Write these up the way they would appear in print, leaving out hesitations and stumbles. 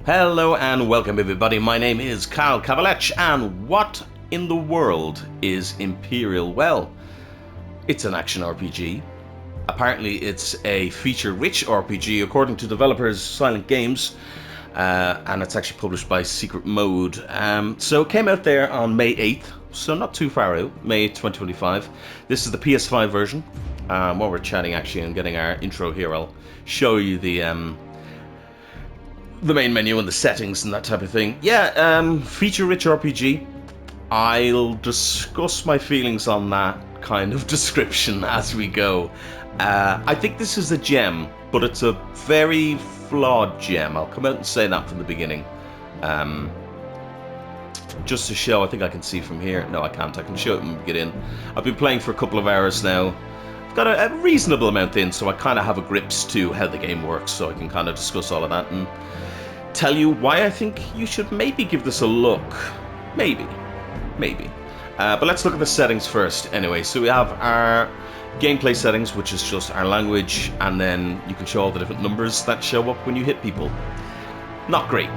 Hello and welcome everybody, my name is Kal Kavalech, and what in the world is Empyreal? Well, it's an action RPG. Apparently it's a feature-rich RPG according to developers Silent Games, and it's actually published by Secret Mode. So it came out there on May 8th, so not too far out, May 2025. This is the PS5 version. While we're chatting actually and getting our intro here, I'll show you the main menu and the settings and that type of thing. Yeah, feature-rich RPG. I'll discuss my feelings on that kind of description as we go. I think this is a gem, but it's a very flawed gem. I'll come out and say that from the beginning. Just to show, I think I can see from here. No, I can't. I can show it when we get in. I've been playing for a couple of hours now. I've got a reasonable amount in, so I kind of have a grips to how the game works, so I can kind of discuss all of that and tell you why I think you should maybe give this a look. Maybe. But let's look at the settings first anyway. So we have our gameplay settings, which is just our language, and then you can show all the different numbers that show up when you hit people. Not great.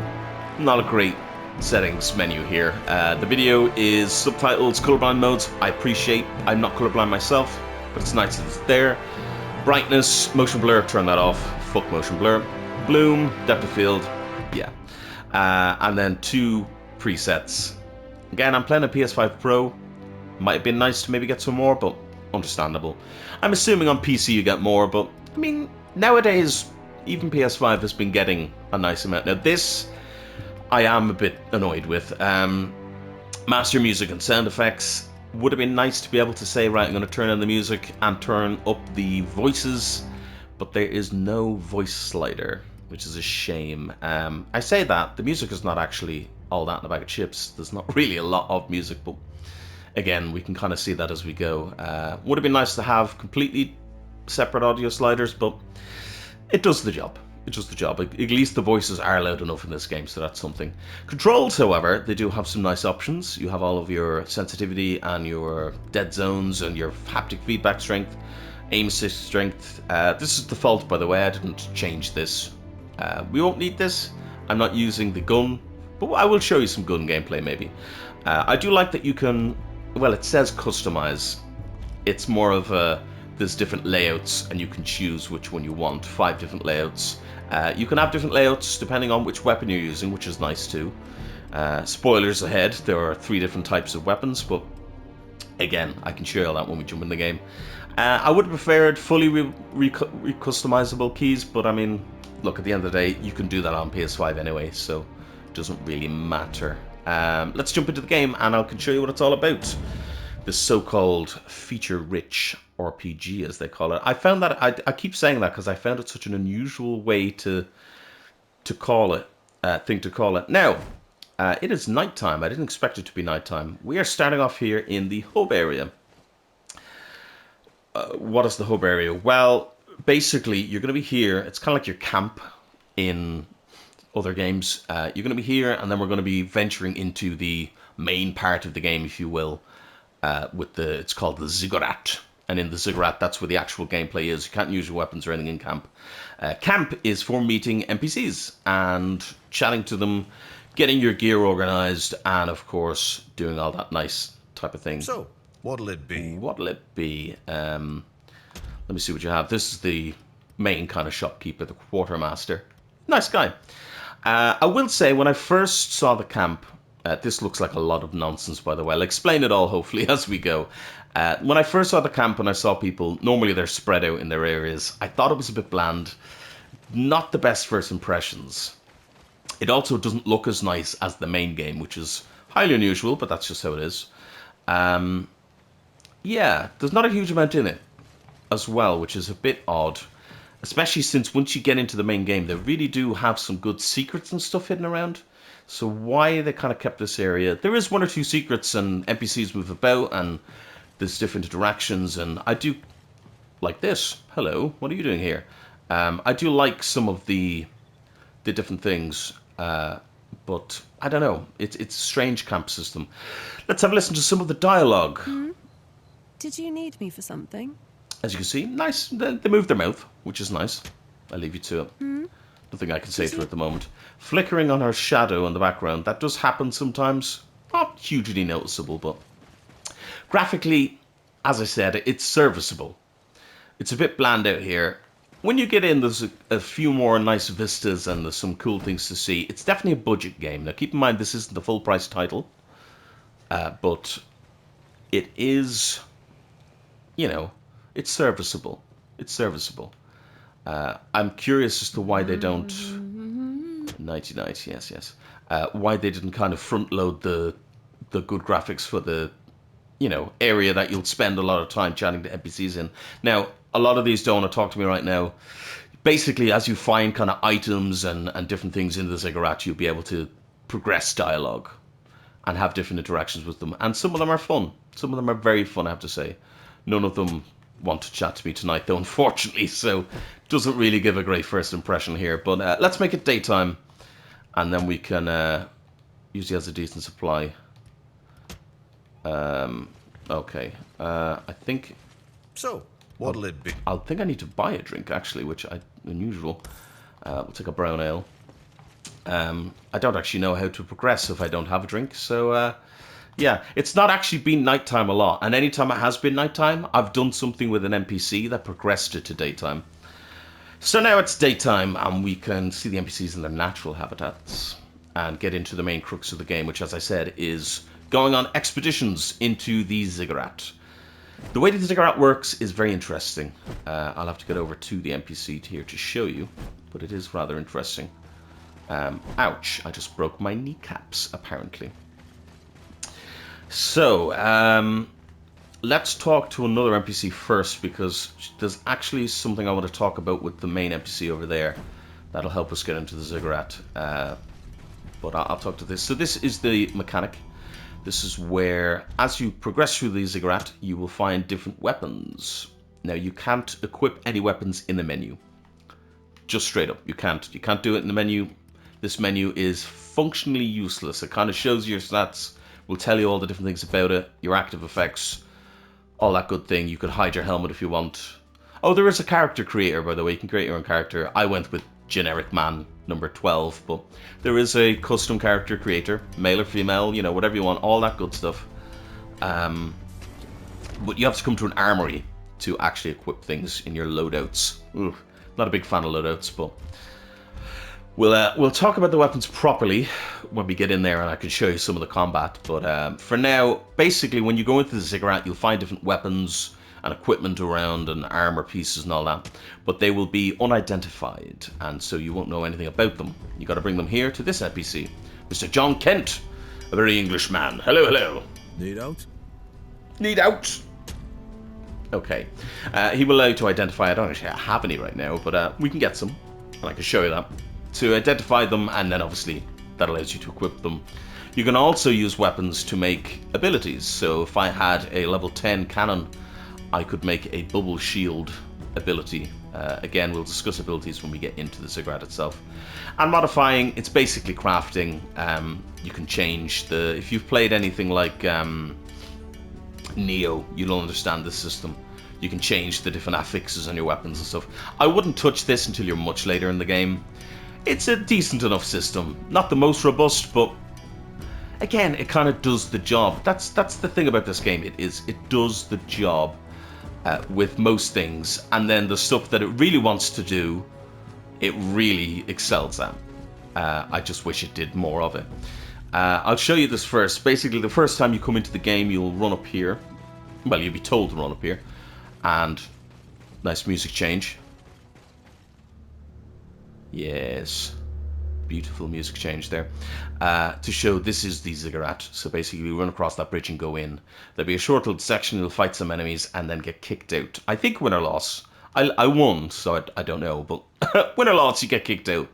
Not a great settings menu here. The video is subtitles, colorblind modes. I appreciate I'm not colorblind myself, but it's nice that it's there. Brightness, motion blur, turn that off. Fuck motion blur. Bloom, depth of field. Yeah. And then two presets. Again, I'm playing a PS5 Pro. Might have been nice to maybe get some more, but understandable. I'm assuming on PC you get more, but I mean, nowadays, even PS5 has been getting a nice amount. Now this, I am a bit annoyed with. Master music and sound effects. Would have been nice to be able to say, right, I'm going to turn on the music and turn up the voices, but there is no voice slider, which is a shame. I say that, the music is not actually all that in a bag of chips. There's not really a lot of music, but again, we can kind of see that as we go. Would have been nice to have completely separate audio sliders, but it does the job. It does the job. At least the voices are loud enough in this game, so that's something. Controls, however, they do have some nice options. You have all of your sensitivity and your dead zones and your haptic feedback strength, aim assist strength. This is default, by the way. I didn't change this. We won't need this. I'm not using the gun, but I will show you some gun gameplay maybe. I do like that you can, well, it says customize. It's more of a, there's different layouts and you can choose which one you want. 5 different layouts. You can have different layouts depending on which weapon you're using, which is nice too. Spoilers ahead, there are 3 different types of weapons, but again, I can show you all that when we jump in the game. I would have preferred fully customizable keys, but I mean, look, at the end of the day, you can do that on PS5 anyway, so it doesn't really matter. Let's jump into the game and I can show you what it's all about. This so-called feature-rich RPG, as they call it. I found that, I keep saying that because I found it such an unusual way to call it, thing to call it. Now, it is nighttime. I didn't expect it to be nighttime. We are starting off here in the hub area. What is the hub area? Well, basically, you're going to be here. It's kind of like your camp in other games. You're going to be here, and then we're going to be venturing into the main part of the game, if you will, with the, it's called the ziggurat. And in the ziggurat, that's where the actual gameplay is. You can't use your weapons or anything in camp. Camp is for meeting NPCs and chatting to them, getting your gear organized, and of course, doing all that nice type of thing. So, what'll it be? What'll it be? Let me see what you have. This is the main kind of shopkeeper, the quartermaster. Nice guy. I will say, when I first saw the camp, this looks like a lot of nonsense, by the way. I'll explain it all, hopefully, as we go. When I first saw the camp and I saw people, normally they're spread out in their areas, I thought it was a bit bland. Not the best first impressions. It also doesn't look as nice as the main game, which is highly unusual, but that's just how it is. Yeah, there's not a huge amount in it as well, which is a bit odd. Especially since once you get into the main game, they really do have some good secrets and stuff hidden around. So why they kind of kept this area? There is 1 or 2 secrets and NPCs move about and there's different interactions, and I do like this. Hello, what are you doing here? I do like some of the different things, but I don't know. It's a strange camp system. Let's have a listen to some of the dialogue. Did you need me for something? As you can see, nice. They move their mouth, which is nice. I leave you to it. The thing I can say to her at the moment. Flickering on her shadow in the background. That does happen sometimes. Not hugely noticeable, but graphically, as I said, it's serviceable. It's a bit bland out here. When you get in, there's a few more nice vistas and there's some cool things to see. It's definitely a budget game. Now, keep in mind, this isn't a full-price title, but it is, you know, it's serviceable. It's serviceable. I'm curious as to why they don't... 90, yes. Why they didn't kind of front-load the good graphics for the, you know, area that you'll spend a lot of time chatting to NPCs in. Now, a lot of these don't want to talk to me right now. Basically, as you find kind of items and different things in the ziggurat, you'll be able to progress dialogue and have different interactions with them. And some of them are fun. Some of them are very fun, I have to say. None of them want to chat to me tonight, though, unfortunately, so doesn't really give a great first impression here. But let's make it daytime, and then we can usually has a decent supply. Okay. I think... So, what'll it be? I think I need to buy a drink, actually, which unusual. We'll take a brown ale. I don't actually know how to progress if I don't have a drink, so... yeah, it's not actually been nighttime a lot, and anytime it has been nighttime, I've done something with an NPC that progressed it to daytime. So now it's daytime, and we can see the NPCs in their natural habitats, and get into the main crux of the game, which, as I said, is going on expeditions into the ziggurat. The way the ziggurat works is very interesting. I'll have to get over to the NPC here to show you, but it is rather interesting. Ouch, I just broke my kneecaps, apparently. So, let's talk to another NPC first, because there's actually something I want to talk about with the main NPC over there that'll help us get into the ziggurat. But I'll talk to this. So this is the mechanic. This is where, as you progress through the ziggurat, you will find different weapons. Now, you can't equip any weapons in the menu. Just straight up, you can't. You can't do it in the menu. This menu is functionally useless. It kind of shows you your stats, will tell you all the different things about it, your active effects, all that good thing. You could hide your helmet if you want. Oh, there is a character creator, by the way. You can create your own character. I went with generic man, number 12, but there is a custom character creator, male or female, you know, whatever you want, all that good stuff. But you have to come to an armory to actually equip things in your loadouts. Ugh, not a big fan of loadouts, but we'll talk about the weapons properly when we get in there, and I can show you some of the combat. But for now, basically, when you go into the ziggurat, you'll find different weapons and equipment around and armor pieces and all that, but they will be unidentified, and so you won't know anything about them. You got to bring them here to this NPC, Mr. John Kent, a very English man. Hello, hello. Need out? Need out. Okay. He will allow you to identify. I don't actually have any right now, but we can get some, and I can show you that. To identify them, and then obviously that allows you to equip them. You can also use weapons to make abilities. So if I had a level 10 cannon, I could make a bubble shield ability. Again, we'll discuss abilities when we get into the ziggurat itself. And modifying, it's basically crafting. You can change the... If you've played anything like Neo, you'll understand this system. You can change the different affixes on your weapons and stuff. I wouldn't touch this until you're much later in the game. It's a decent enough system. Not the most robust, but again, it kind of does the job. That's the thing about this game. It does the job with most things, and then the stuff that it really wants to do, it really excels at. I just wish it did more of it. I'll show you this first. Basically, the first time you come into the game, you'll run up here. Well, you'll be told to run up here, and nice music change. Yes, beautiful music change there, to show this is the ziggurat. So basically we run across that bridge and go in. There'll be a short little section, you'll fight some enemies and then get kicked out. I think win or loss. I won, so I don't know, but win or loss, you get kicked out.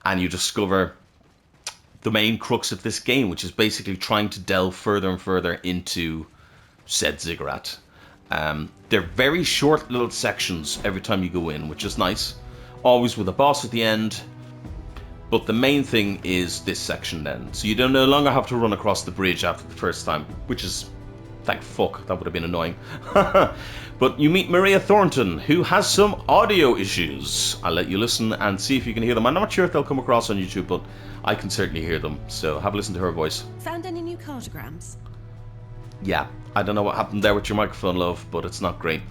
And you discover the main crux of this game, which is basically trying to delve further and further into said ziggurat. They're very short little sections every time you go in, which is nice. Always with a boss at the end. But the main thing is this section then. So you don't no longer have to run across the bridge after the first time, which is Thank fuck, that would have been annoying. But you meet Maria Thornton, who has some audio issues. I'll let you listen and see if you can hear them. I'm not sure if they'll come across on YouTube, but I can certainly hear them. So have a listen to her voice. Found any new cartograms? Yeah, I don't know what happened there with your microphone, love, but it's not great.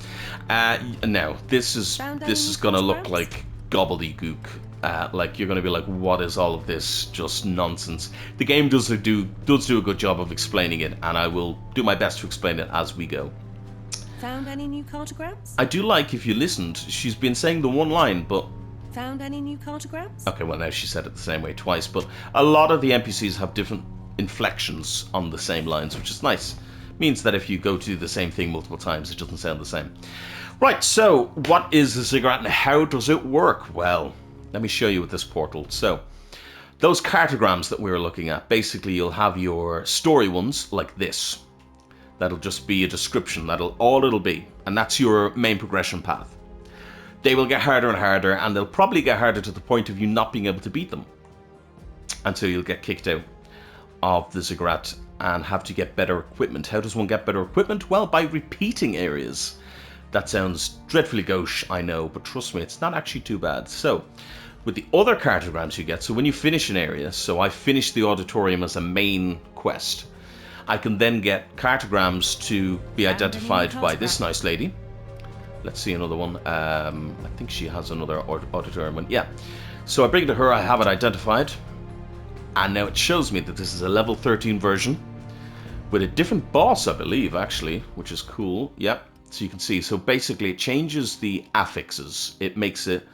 Now, this is gonna look like gobbledygook. Like you're gonna be like, what is all of this? Just nonsense. The game does do a good job of explaining it, and I will do my best to explain it as we go. Found any new cartograms? I do like, if you listened, she's been saying the one line, but... Found any new cartograms? Okay, well now she said it the same way twice, but a lot of the NPCs have different inflections on the same lines, which is nice. Means that if you go to do the same thing multiple times, it doesn't sound the same. Right, so what is the ziggurat and how does it work? Well, let me show you with this portal. So, those cartograms that we were looking at, basically you'll have your story ones like this. That'll just be a description, all it'll be. And that's your main progression path. They will get harder and harder, and they'll probably get harder to the point of you not being able to beat them. Until you'll get kicked out of the ziggurat and have to get better equipment. How does one get better equipment? Well, by repeating areas. That sounds dreadfully gauche, I know, but trust me, it's not actually too bad. So, with the other cartograms you get, so when you finish an area, so I finished the auditorium as a main quest, I can then get cartograms to be identified by this nice lady. Let's see another one. I think she has another auditorium one. Yeah. So I bring it to her, I have it identified. And now it shows me that this is a level 13 version with a different boss, I believe, actually, which is cool. Yep. So you can see. So basically it changes the affixes. It makes it...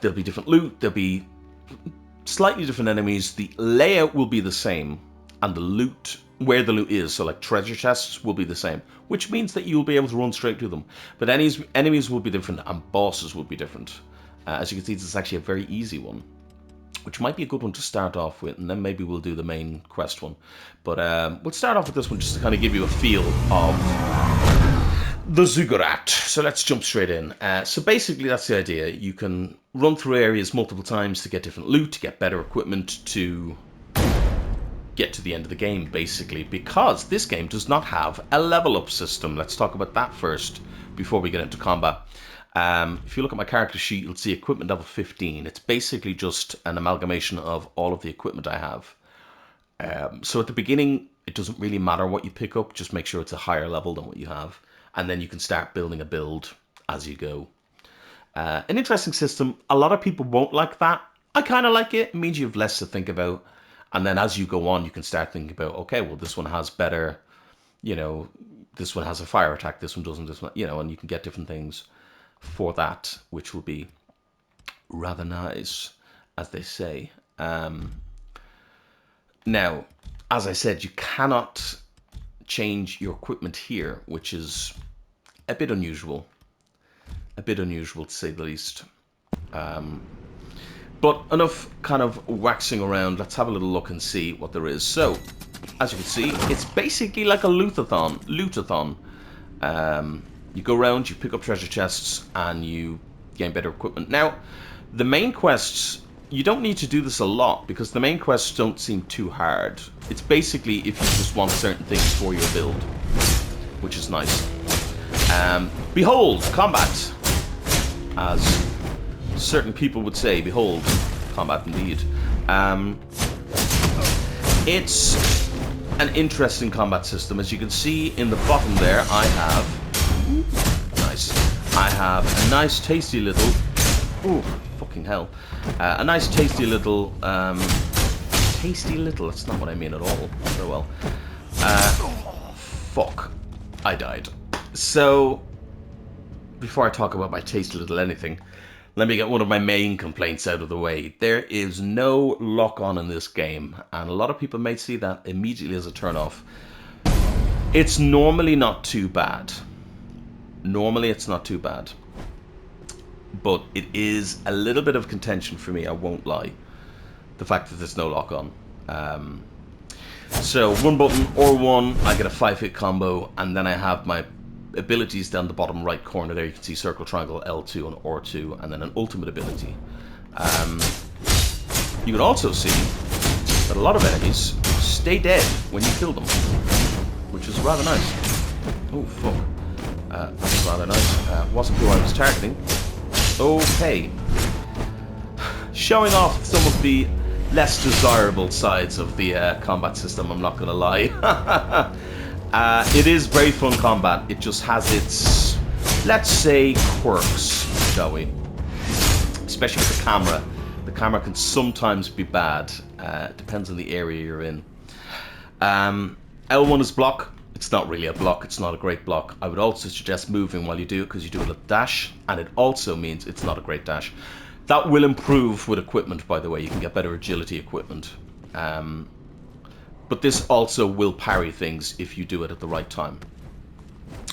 There'll be different loot. There'll be slightly different enemies. The layout will be the same. And the loot, where the loot is, so like treasure chests, will be the same. Which means that you'll be able to run straight to them. But enemies will be different and bosses will be different. As you can see, this is actually a very easy one, which might be a good one to start off with, and then maybe we'll do the main quest one. But we'll start off with this one just to kind of give you a feel of the ziggurat. So let's jump straight in. So basically that's the idea. You can run through areas multiple times to get different loot, to get better equipment, to get to the end of the game, basically, because this game does not have a level up system. Let's talk about that first before we get into combat. If you look at my character sheet, you'll see equipment level 15. It's basically just an amalgamation of all of the equipment I have. So at the beginning, it doesn't really matter what you pick up. Just make sure it's a higher level than what you have. And then you can start building a build as you go. An interesting system. A lot of people won't like that. I kind of like it. It means you have less to think about. And then as you go on, you can start thinking about, okay, well, this one has better, this one has a fire attack, this one doesn't, this one, and you can get different things for that, which will be rather nice, as they say. Now, as I said, you cannot change your equipment here, which is a bit unusual to say the least. But enough kind of waxing around. Let's have a little look and see what there is. So, as you can see, it's basically like a lootathon. You go around, you pick up treasure chests, and you gain better equipment. Now, the main quests, you don't need to do this a lot, because the main quests don't seem too hard. It's basically if you just want certain things for your build, which is nice. Behold, combat! As certain people would say, behold, combat indeed. It's an interesting combat system. As you can see in the bottom there, I have a nice tasty little, ooh, fucking hell, a nice tasty little, that's not what I mean at all, oh well, fuck, I died. So, before I talk about my tasty little anything, let me get one of my main complaints out of the way. There is no lock-on in this game, and a lot of people may see that immediately as a turn-off. It's normally not too bad. Normally it's not too bad. But it is a little bit of contention for me, I won't lie. The fact that there's no lock-on. So, one button or one, I get a 5-hit combo, and then I have my abilities down the bottom right corner there. You can see circle, triangle, L2 and R2, and then an ultimate ability. You can also see that a lot of enemies stay dead when you kill them, which is rather nice. Oh, fuck. That's rather nice. Wasn't who I was targeting. Okay. Showing off some of the less desirable sides of the combat system, I'm not going to lie. It is very fun combat. It just has its, let's say, quirks, shall we? Especially with the camera. The camera can sometimes be bad. Depends on the area you're in. L1 is block. It's not really a block. It's not a great block. I would also suggest moving while you do it because you do a dash, and it also means it's not a great dash. That will improve with equipment, by the way. You can get better agility equipment. But this also will parry things if you do it at the right time.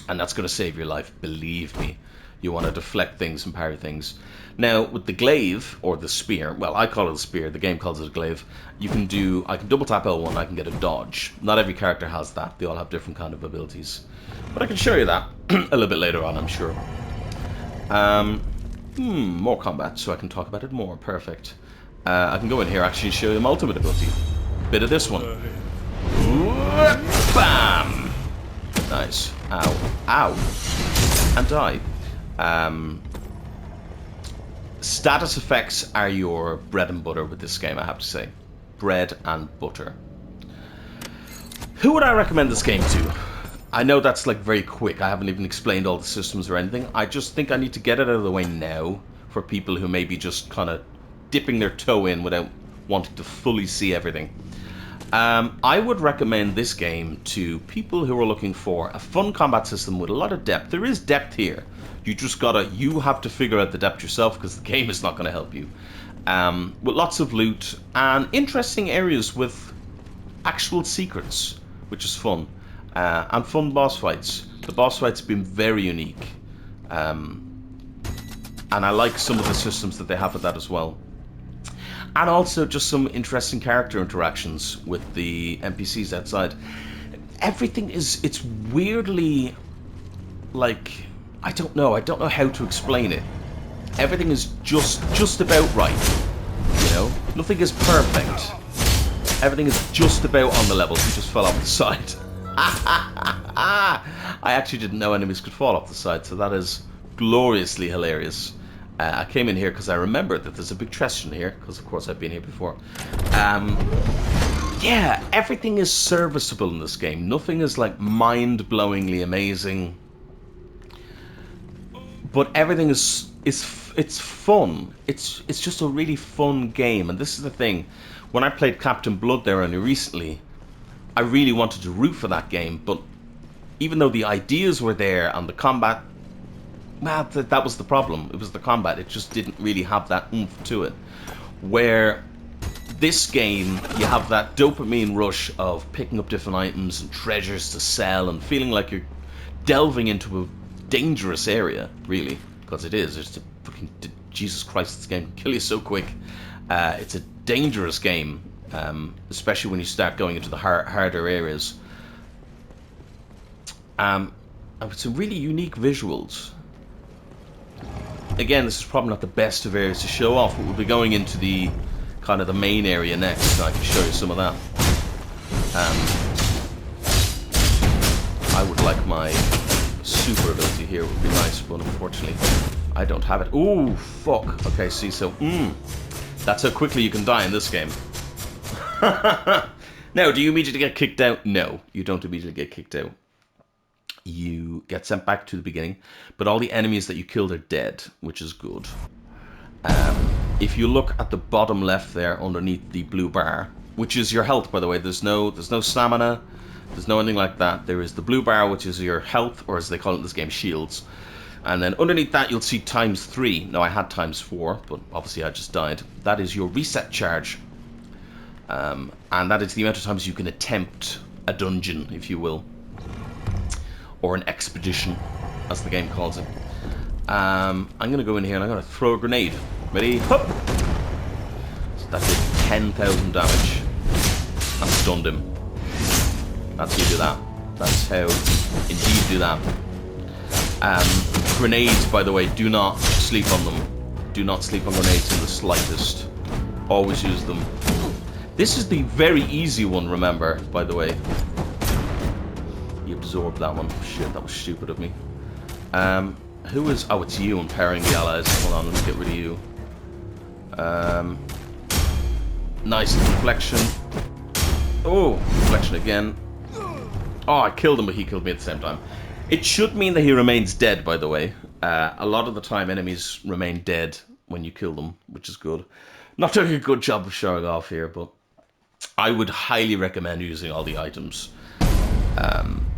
And that's going to save your life, believe me. You want to deflect things and parry things. Now, with the glaive, or the spear, well, I call it a spear, the game calls it a glaive, I can double tap L1, I can get a dodge. Not every character has that, they all have different kind of abilities. But I can show you that a little bit later on, I'm sure. More combat, so I can talk about it more, perfect. I can go in here actually and show you my ultimate ability. Bit of this one. Bam! Nice. Ow. Ow. And die. Status effects are your bread and butter with this game, I have to say. Bread and butter. Who would I recommend this game to? I know that's like very quick. I haven't even explained all the systems or anything. I just think I need to get it out of the way now for people who may be just kind of dipping their toe in without wanting to fully see everything. I would recommend this game to people who are looking for a fun combat system with a lot of depth. There is depth here. You have to figure out the depth yourself because the game is not going to help you. With lots of loot and interesting areas with actual secrets, which is fun. And fun boss fights. The boss fights have been very unique. And I like some of the systems that they have with that as well. And also just some interesting character interactions with the NPCs outside. Everything it's weirdly, like, I don't know how to explain it. Everything is just about right, you know? Nothing is perfect. Everything is just about on the level. He just fell off the side. I actually didn't know enemies could fall off the side, so that is gloriously hilarious. I came in here because I remembered that there's a big chest in here, because of course I've been here before. Yeah, everything is serviceable in this game. Nothing is like mind-blowingly amazing, but everything is it's fun. It's just a really fun game, and this is the thing. When I played Captain Blood there only recently, I really wanted to root for that game, but even though the ideas were there and the combat, well, that was the problem. It was the combat. It just didn't really have that oomph to it. Where this game, you have that dopamine rush of picking up different items and treasures to sell and feeling like you're delving into a dangerous area, really, because it is. It's a fucking, Jesus Christ, this game can kill you so quick. It's a dangerous game, especially when you start going into the harder areas. And with some really unique visuals. Again, this is probably not the best of areas to show off, but we'll be going into the kind of the main area next, so I can show you some of that. I would like my super ability here, would be nice, but unfortunately I don't have it. Ooh, fuck. Okay, see, so that's how quickly you can die in this game. Now, do you immediately get kicked out? No, you don't immediately get kicked out. You get sent back to the beginning, but all the enemies that you killed are dead, which is good. If you look at the bottom left there, underneath the blue bar, which is your health, by the way, there's no stamina, there's no anything like that. There is the blue bar, which is your health, or as they call it in this game, shields. And then underneath that, you'll see ×3. Now, I had ×4, but obviously I just died. That is your reset charge. And that is the amount of times you can attempt a dungeon, if you will. Or an expedition, as the game calls it. I'm going to go in here and I'm going to throw a grenade. Ready? Hup! So that did 10,000 damage. And stunned him. That's how you do that. That's how indeed do that. Grenades, by the way, do not sleep on them. Do not sleep on grenades in the slightest. Always use them. This is the very easy one, remember, by the way. You absorb that one. Shit, that was stupid of me. Who is... Oh, it's you impairing the allies. Hold on, let's get rid of you. Nice deflection. Oh, deflection again. Oh, I killed him, but he killed me at the same time. It should mean that he remains dead, by the way. A lot of the time, enemies remain dead when you kill them, which is good. Not doing a good job of showing off here, but I would highly recommend using all the items.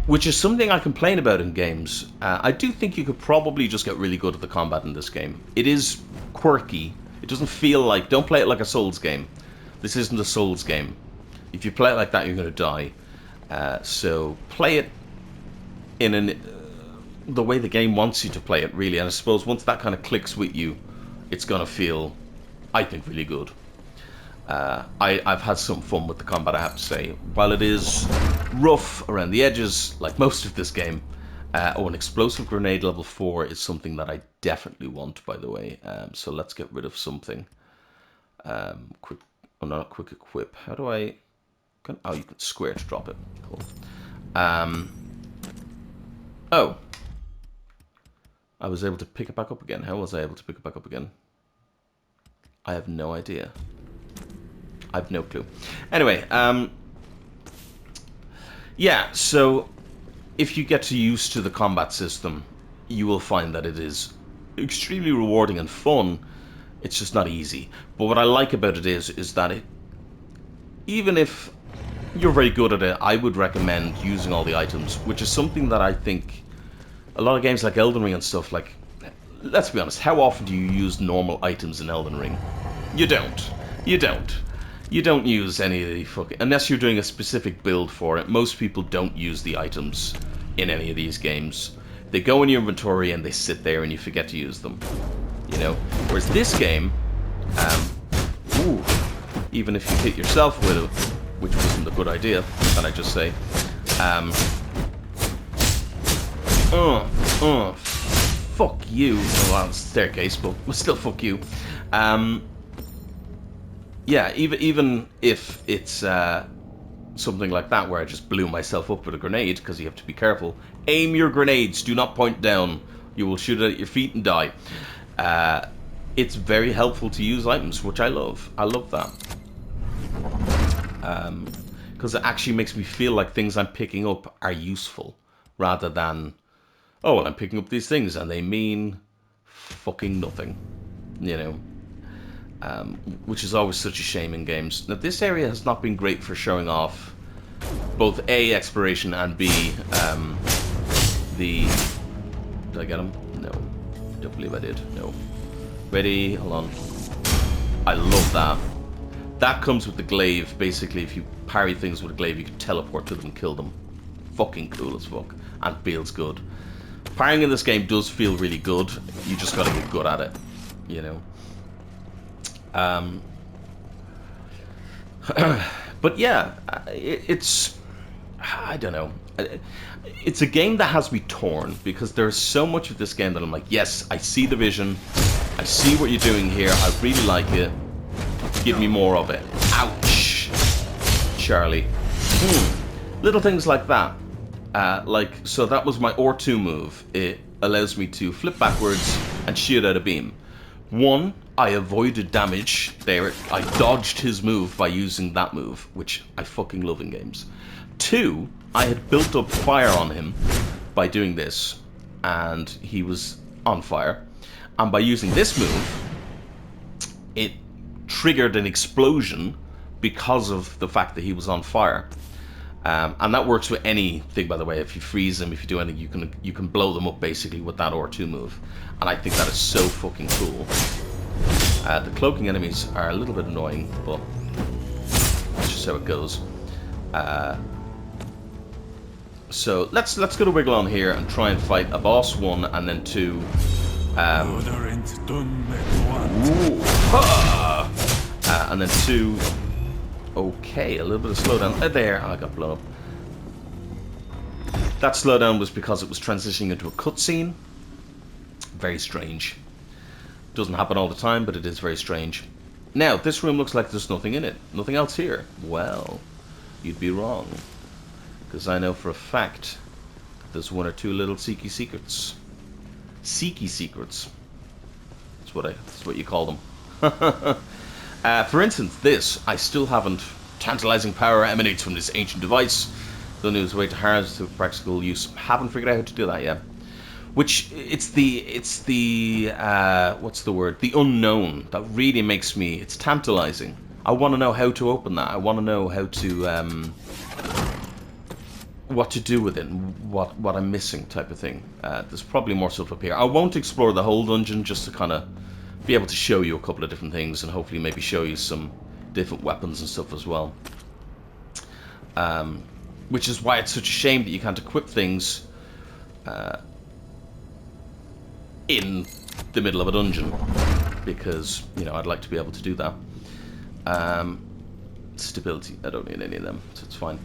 Which is something I complain about in games. I do think you could probably just get really good at the combat in this game. It is quirky. It doesn't feel like... Don't play it like a Souls game. This isn't a Souls game. If you play it like that, you're going to die. So play it in the way the game wants you to play it, really. And I suppose once that kind of clicks with you, it's going to feel, I think, really good. I've had some fun with the combat, I have to say. While it is rough around the edges, like most of this game, an explosive grenade level 4 is something that I definitely want, by the way. So let's get rid of something. Quick, oh no, not quick equip. How do I... Oh, you can square to drop it. Cool. Oh. I was able to pick it back up again. How was I able to pick it back up again? I have no idea. I have no clue. Anyway, yeah, so if you get used to the combat system, you will find that it is extremely rewarding and fun. It's just not easy. But what I like about it is that it, even if you're very good at it, I would recommend using all the items, which is something that I think a lot of games like Elden Ring and stuff, like, let's be honest, how often do you use normal items in Elden Ring? You don't. You don't. You don't use any of the fucking... Unless you're doing a specific build for it, most people don't use the items in any of these games. They go in your inventory and they sit there and you forget to use them. You know? Whereas this game, even if you hit yourself with it, which wasn't a good idea, can I just say, fuck you. Well, it's staircase, but still fuck you. Yeah, even if it's something like that where I just blew myself up with a grenade, because you have to be careful. Aim your grenades, do not point down. You will shoot it at your feet and die. It's very helpful to use items, which I love. I love that. Because it actually makes me feel like things I'm picking up are useful, rather than, oh, well, I'm picking up these things and they mean fucking nothing, you know. Which is always such a shame in games. Now, this area has not been great for showing off both A, exploration, and B, the... Did I get him? No. Don't believe I did. No. Ready? Hold on. I love that. That comes with the glaive. Basically, if you parry things with a glaive, you can teleport to them and kill them. Fucking cool as fuck. And feels good. Parrying in this game does feel really good. You just gotta get good at it. You know? But yeah, it's... I don't know. It's a game that has me torn, because there's so much of this game that I'm like, yes, I see the vision. I see what you're doing here. I really like it. Give me more of it. Ouch. Charlie. Little things like that. So that was my R2 move. It allows me to flip backwards and shoot out a beam. One, I avoided damage there. I dodged his move by using that move, which I fucking love in games. Two, I had built up fire on him by doing this, and he was on fire. And by using this move, it triggered an explosion because of the fact that he was on fire. And that works with anything, by the way. If you freeze them, if you do anything, you can blow them up basically with that R2 move. And I think that is so fucking cool. The cloaking enemies are a little bit annoying, but that's just how it goes. So let's go to Wiggle on here and try and fight a boss 1 and then 2. And then 2. Okay, a little bit of slowdown. There, I got blown up. That slowdown was because it was transitioning into a cutscene. Very strange. Doesn't happen all the time, but it is very strange. Now, this room looks like there's nothing in it. Nothing else here. Well, you'd be wrong. Because I know for a fact there's one or two little seeky secrets. Seeky secrets. That's what you call them. For instance, this, I still haven't. Tantalizing power emanates from this ancient device. The news way to harness to practical use. Haven't figured out how to do that yet. Which, it's the what's the word? The unknown that really makes me, it's tantalizing. I want to know how to open that. I want to know how to, what to do with it, and what I'm missing type of thing. There's probably more stuff up here. I won't explore the whole dungeon, just to kind of be able to show you a couple of different things, and hopefully maybe show you some different weapons and stuff as well. Which is why it's such a shame that you can't equip things in the middle of a dungeon, because, you know, I'd like to be able to do that. Stability, I don't need any of them, so it's fine.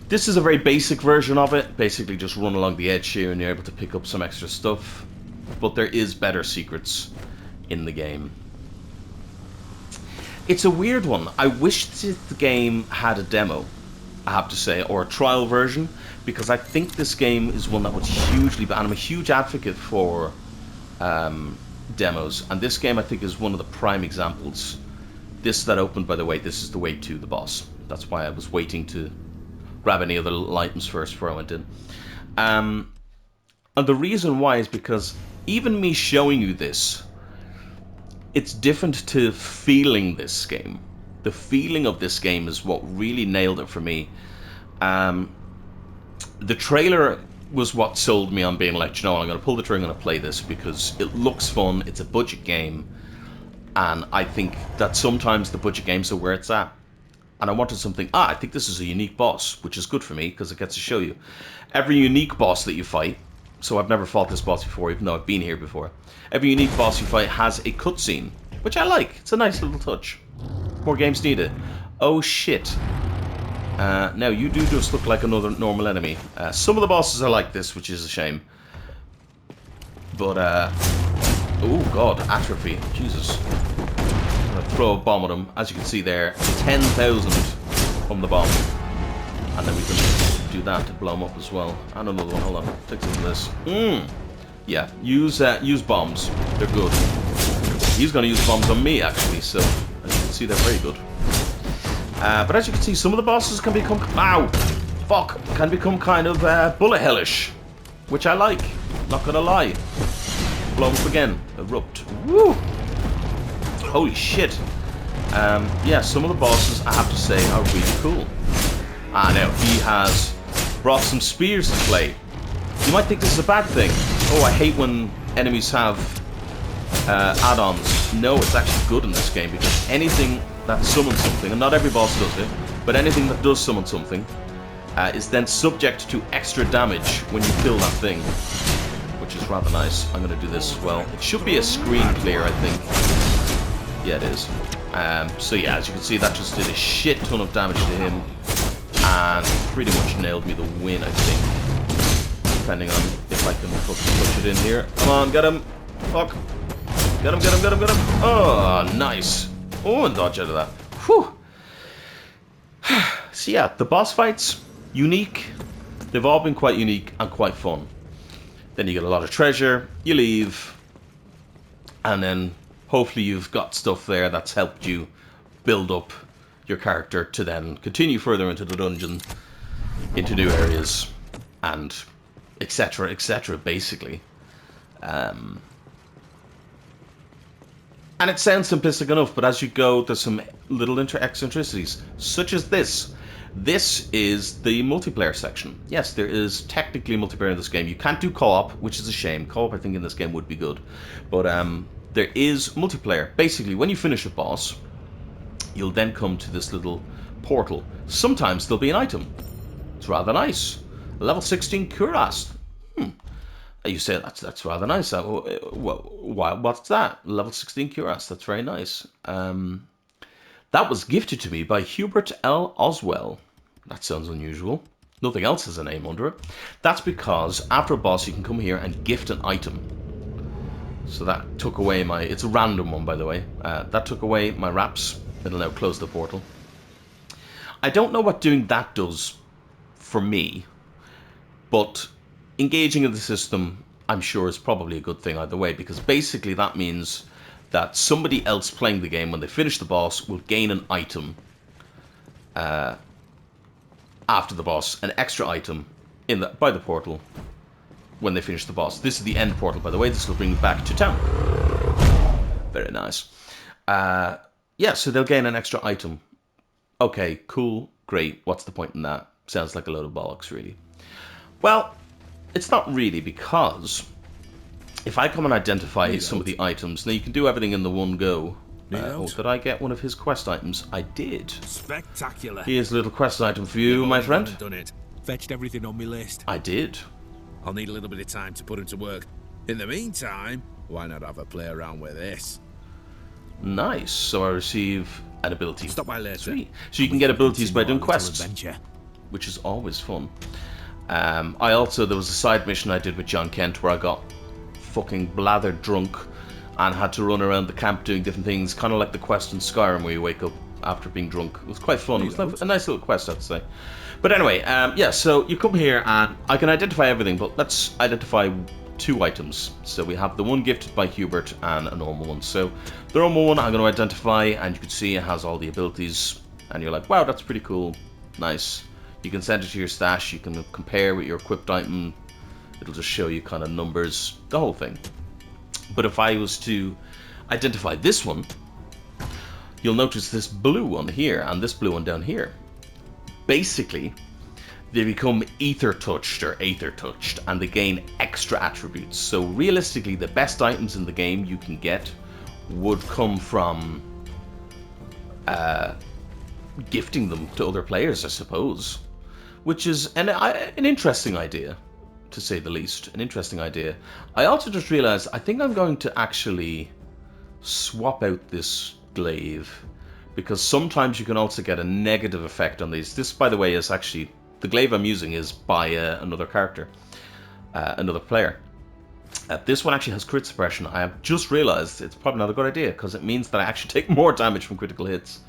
This is a very basic version of it. Basically just run along the edge here and you're able to pick up some extra stuff. But there is better secrets in the game. It's a weird one. I wish the game had a demo, I have to say, or a trial version, because I think this game is one that was hugely bad. I'm a huge advocate for demos, and this game I think is one of the prime examples. This that opened, by the way, this is the way to the boss. That's why I was waiting to grab any other little items first before I went in. And the reason why is because even me showing you this, it's different to feeling this game. The feeling of this game is what really nailed it for me. The trailer was what sold me on being like, you know, I'm going to pull the trigger, I'm going to play this because it looks fun, it's a budget game, and I think that sometimes the budget games are where it's at. And I wanted something, I think this is a unique boss, which is good for me because it gets to show you. Every unique boss that you fight, so I've never fought this boss before, even though I've been here before. Every unique boss you fight has a cutscene, which I like. It's a nice little touch. More games need it. Oh shit. Now you do just look like another normal enemy. Some of the bosses are like this, which is a shame. But, oh god, atrophy. Jesus. I'm gonna throw a bomb at him. As you can see there, 10,000 from the bomb. And then we can do that to blow him up as well. And another one, hold on. Take some of this. Yeah, use bombs. They're good. He's gonna use bombs on me, actually, so as you can see, they're very good. But as you can see, some of the bosses can become... Ow! Fuck! Can become kind of bullet hellish. Which I like. Not gonna lie. Blow him up again. Erupt. Woo! Holy shit. Yeah, some of the bosses, I have to say, are really cool. Now, he has brought some spears to play. You might think this is a bad thing. Oh, I hate when enemies have add-ons. No, it's actually good in this game, because anything that summons something, and not every boss does it, but anything that does summon something, is then subject to extra damage when you kill that thing, which is rather nice. I'm going to do this as well. It should be a screen clear, I think. Yeah, it is. So yeah, as you can see, that just did a shit ton of damage to him, and pretty much nailed me the win, I think. Depending on if I can fucking push it in here. Come on, get him! Fuck! Get him, get him, get him, get him! Oh, nice! Oh, and dodge out of that. Whew! So yeah, the boss fights, unique. They've all been quite unique and quite fun. Then you get a lot of treasure, you leave, and then hopefully you've got stuff there that's helped you build up your character to then continue further into the dungeon, into new areas, and etc., basically. And it sounds simplistic enough, but as you go, there's some little eccentricities, such as this. This is the multiplayer section. Yes, there is technically multiplayer in this game. You can't do co-op, which is a shame. Co-op, I think, in this game would be good. But there is multiplayer. Basically, when you finish a boss, you'll then come to this little portal. Sometimes there'll be an item. It's rather nice. Level 16 cuirass. You say that's rather nice. What's that? Level 16 cuirass. That's very nice. That was gifted to me by Hubert L. Oswell. That sounds unusual. Nothing else has a name under it. That's because after a boss you can come here and gift an item. So that took away my... It's a random one, by the way. That took away my wraps. It'll now close the portal. I don't know what doing that does for me, but engaging in the system, I'm sure, is probably a good thing either way, because basically that means that somebody else playing the game, when they finish the boss, will gain an item after the boss, an extra item by the portal when they finish the boss. This is the end portal, by the way. This will bring you back to town. Very nice. Yeah, so they'll gain an extra item. Okay, cool, great. What's the point in that? Sounds like a load of bollocks, really. Well, it's not really, because if I come and identify some of the items, now you can do everything in the one go. Oh, did I get one of his quest items? I did. Spectacular. Here's a little quest item for you, my friend. Done it. Fetched everything on my list. I did. I'll need a little bit of time to put him to work. In the meantime, why not have a play around with this? Nice. So I receive an ability. Stop by later. Sweet. So you can get abilities by doing quests, which is always fun. There was a side mission I did with John Kent where I got fucking blathered drunk and had to run around the camp doing different things, kind of like the quest in Skyrim where you wake up after being drunk. It was quite fun. It was a nice little quest, I'd say. But anyway, yeah, so you come here and I can identify everything, but let's identify 2 items. So we have the one gifted by Hubert and a normal one. So the normal one I'm going to identify, and you can see it has all the abilities, and you're like, wow, that's pretty cool. Nice. You can send it to your stash, you can compare with your equipped item, it'll just show you kind of numbers, the whole thing. But if I was to identify this one, you'll notice this blue one here and this blue one down here. Basically, they become ether touched or aether touched, and they gain extra attributes. So realistically, the best items in the game you can get would come from gifting them to other players, I suppose, which is an interesting idea, to say the least. An interesting idea. I also just realized I think I'm going to actually swap out this glaive, because sometimes you can also get a negative effect on these. This, by the way, is actually, the glaive I'm using is by another character, another player. This one actually has crit suppression. I have just realized it's probably not a good idea, because it means that I actually take more damage from critical hits.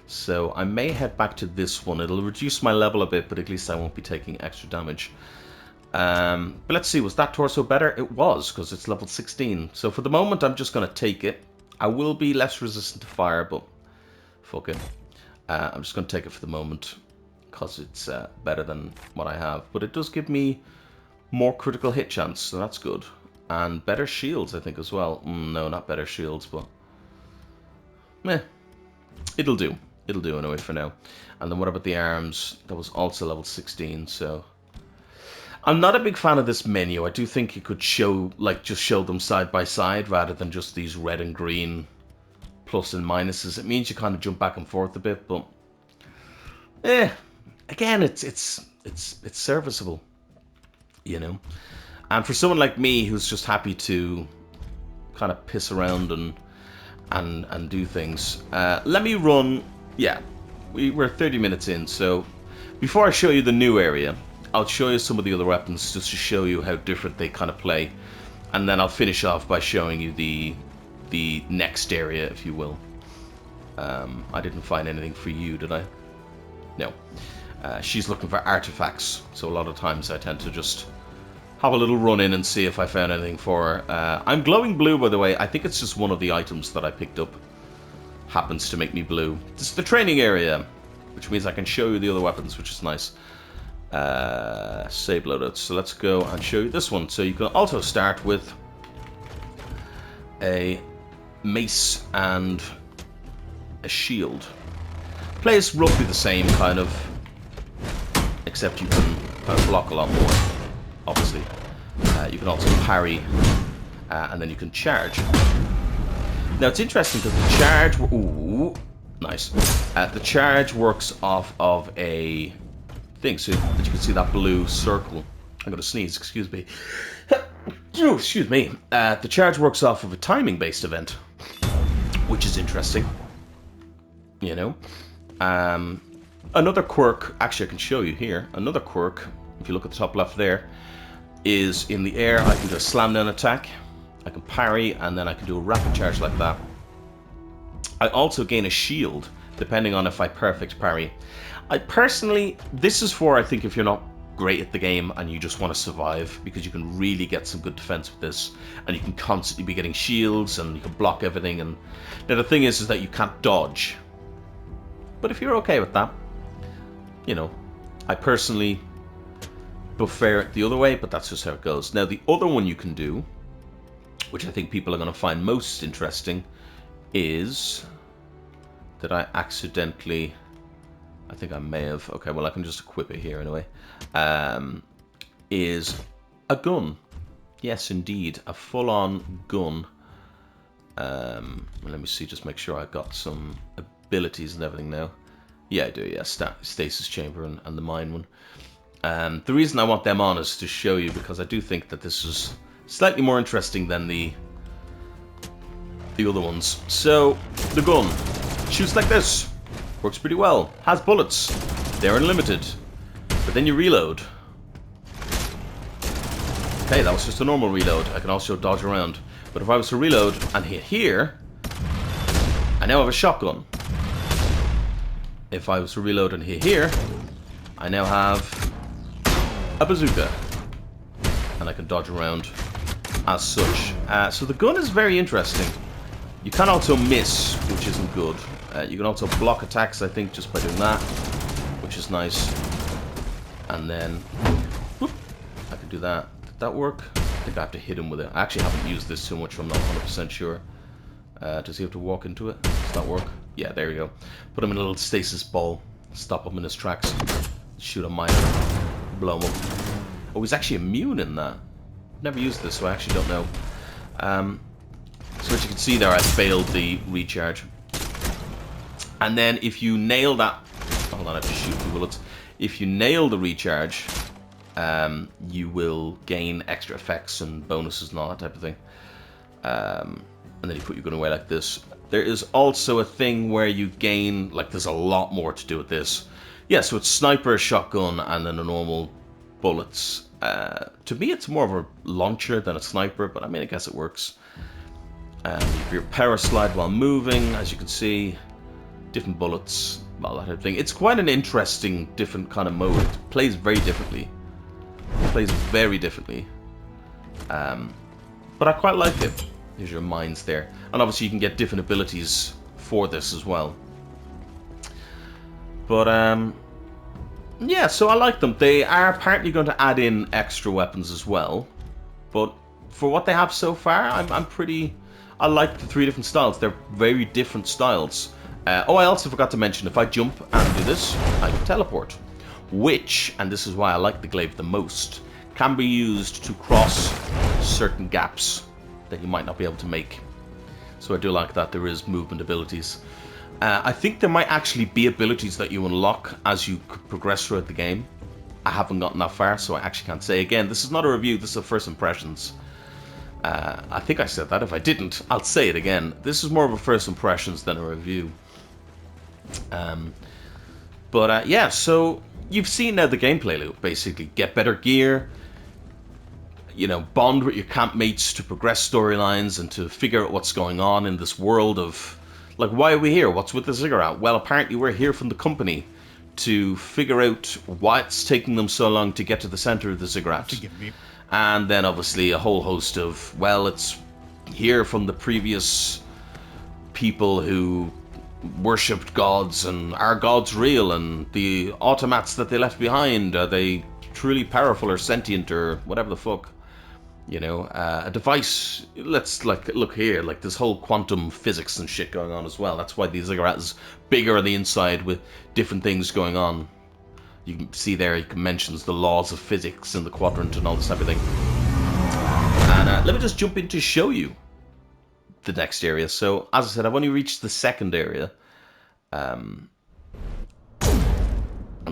So I may head back to this one. It'll reduce my level a bit, but at least I won't be taking extra damage. But let's see, was that torso better? It was, because it's level 16. So for the moment, I'm just going to take it. I will be less resistant to fire, but fuck it. I'm just going to take it for the moment, because it's better than what I have. But it does give me more critical hit chance, so that's good. And better shields, I think, as well. No, not better shields, but meh. It'll do. It'll do anyway for now. And then what about the arms? That was also level 16, so I'm not a big fan of this menu. I do think you could show, like, just show them side by side rather than just these red and green plus and minuses. It means you kind of jump back and forth a bit, but again, it's serviceable, you know. And for someone like me who's just happy to kind of piss around and do things, let me run. Yeah, we're 30 minutes in, so before I show you the new area, I'll show you some of the other weapons just to show you how different they kind of play, and then I'll finish off by showing you the next area, if you will. I didn't find anything for you, did I? No. She's looking for artifacts, so a lot of times I tend to just have a little run in and see if I found anything for her. I'm glowing blue, by the way. I think it's just one of the items that I picked up happens to make me blue. This is the training area, which means I can show you the other weapons, which is nice. Save loadouts. So let's go and show you this one. So you can also start with a mace and a shield. Plays roughly the same, kind of, except you can kind of block a lot more, obviously. You can also parry, and then you can charge. Now it's interesting because the charge... Ooh, nice. The charge works off of a thing, so that you can see that blue circle. I'm going to sneeze, excuse me. Oh, excuse me. The charge works off of a timing-based event, which is interesting. You know? Another quirk, actually I can show you here, another quirk, if you look at the top left there, is in the air I can do a slam down attack, I can parry, and then I can do a rapid charge like that. I also gain a shield, depending on if I perfect parry. I personally, this is for, I think, if you're not great at the game and you just want to survive, because you can really get some good defense with this, and you can constantly be getting shields and you can block everything. And now the thing is that you can't dodge, but if you're okay with that, you know, I personally prefer it the other way, but that's just how it goes. Now the other one you can do, which I think people are going to find most interesting, is that I accidentally, I think I may have, okay, well I can just equip it here anyway, is a gun. Yes, indeed, a full-on gun. Let me see, just make sure I got some abilities and everything now. Yeah, I do, yeah, Stasis Chamber and the Mine one. The reason I want them on is to show you, because I do think that this is slightly more interesting than the other ones. So, the gun shoots like this. Works pretty well. Has bullets. They're unlimited. But then you reload. Okay, that was just a normal reload. I can also dodge around. But if I was to reload and hit here, I now have a shotgun. If I was to reload and hit here, I now have a bazooka. And I can dodge around as such. So the gun is very interesting. You can also miss, which isn't good. You can also block attacks, I think, just by doing that, which is nice. And then, whoop, I can do that. Did that work? I think I have to hit him with it. I actually haven't used this too much, so I'm not 100% sure. Does he have to walk into it? Does that work? Yeah, there you go. Put him in a little stasis ball. Stop him in his tracks. Shoot a miner. Blow him up. Oh, he's actually immune in that. Never used this, so I actually don't know. So as you can see there, I failed the recharge. And then if you nail that... Hold on, I have to shoot the bullets. If you nail the recharge, you will gain extra effects and bonuses and all that type of thing. And then you put your gun away like this. There is also a thing where you gain... Like, there's a lot more to do with this. Yeah, so it's sniper, shotgun, and then the normal bullets. To me, it's more of a launcher than a sniper, but I mean, I guess it works. Your power slide while moving, as you can see, different bullets, all that type of thing. It's quite an interesting, different kind of mode. It plays very differently. But I quite like it. Here's your mines there. And obviously you can get different abilities for this as well. But, yeah, so I like them. They are apparently going to add in extra weapons as well. But for what they have so far, I'm pretty... I like the 3 different styles. They're very different styles. Oh, I also forgot to mention, if I jump and do this, I can teleport. Which, and this is why I like the glaive the most, can be used to cross certain gaps that you might not be able to make. So I do like that there is movement abilities. I think there might actually be abilities that you unlock as you progress throughout the game. I haven't gotten that far, so I actually can't say. Again, this is not a review, this is first impressions. I think I said that. If I didn't, I'll say it again. This is more of a first impressions than a review. Yeah, so you've seen now the gameplay loop, basically. Get better gear, you know, bond with your campmates to progress storylines and to figure out what's going on in this world of, like, why are we here? What's with the ziggurat? Well, apparently we're here from the company to figure out why it's taking them so long to get to the center of the ziggurat. And then obviously a whole host of, well, it's here from the previous people who worshipped gods, and are gods real, and the automats that they left behind, are they truly powerful or sentient or whatever the fuck, you know, a device. Let's, like, look here, like, this whole quantum physics and shit going on as well. That's why the ziggurat is bigger on the inside with different things going on. You can see there, he mentions the laws of physics in the quadrant and all this type of thing. And let me just jump in to show you the next area. So, as I said, I've only reached the second area. I'm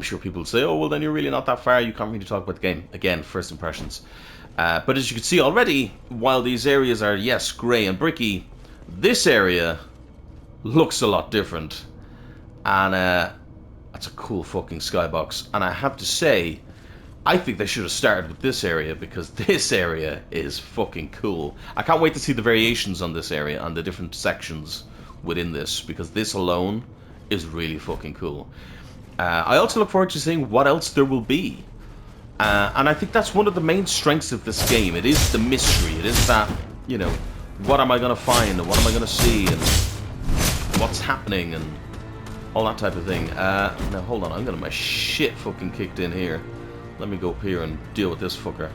sure people will say, oh, well, then you're really not that far. You can't really talk about the game. Again, first impressions. But as you can see already, while these areas are, yes, grey and bricky, this area looks a lot different. And that's a cool fucking skybox. And I have to say, I think they should have started with this area, because this area is fucking cool. I can't wait to see the variations on this area and the different sections within this, because this alone is really fucking cool. I also look forward to seeing what else there will be. And I think that's one of the main strengths of this game. It is the mystery. It is that, you know, what am I going to find, and what am I going to see, and what's happening, and all that type of thing. Now, hold on. I'm getting my shit fucking kicked in here. Let me go up here and deal with this fucker.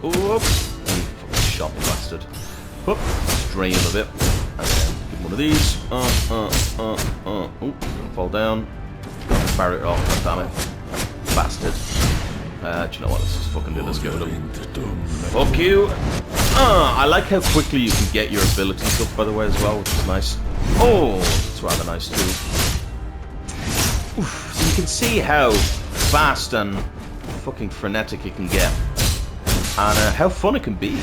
Oop! Fucking shot the bastard. Oop! Strain a bit. And then give him one of these. Oop! Gonna fall down. Barrier off. Damn it. Bastard. Do you know what? Let's just fucking do this. Give it up. Fuck you! I like how quickly you can get your abilities up, by the way, as well, which is nice. Oh! It's rather nice, too. Oof. So you can see how fast and fucking frenetic it can get. And how fun it can be.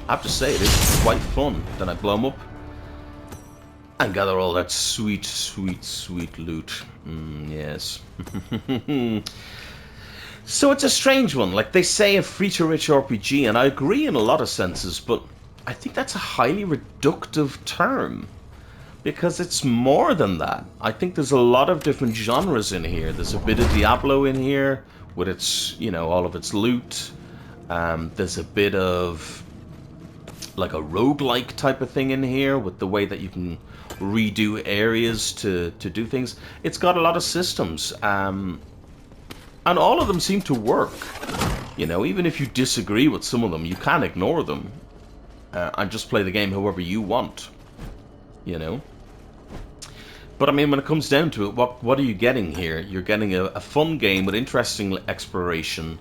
I have to say, it is quite fun. Then I blow them up. And gather all that sweet, sweet, sweet loot. Yes. So it's a strange one. Like they say, a free-to-rich RPG, and I agree in a lot of senses, but I think that's a highly reductive term. Because it's more than that. I think there's a lot of different genres in here. There's a bit of Diablo in here, with its, you know, all of its loot. There's a bit of like a roguelike type of thing in here, with the way that you can redo areas to do things. It's got a lot of systems. And all of them seem to work. You know, even if you disagree with some of them, you can't ignore them. And just play the game however you want. You know? But I mean, when it comes down to it, what are you getting here? You're getting a fun game with interesting exploration.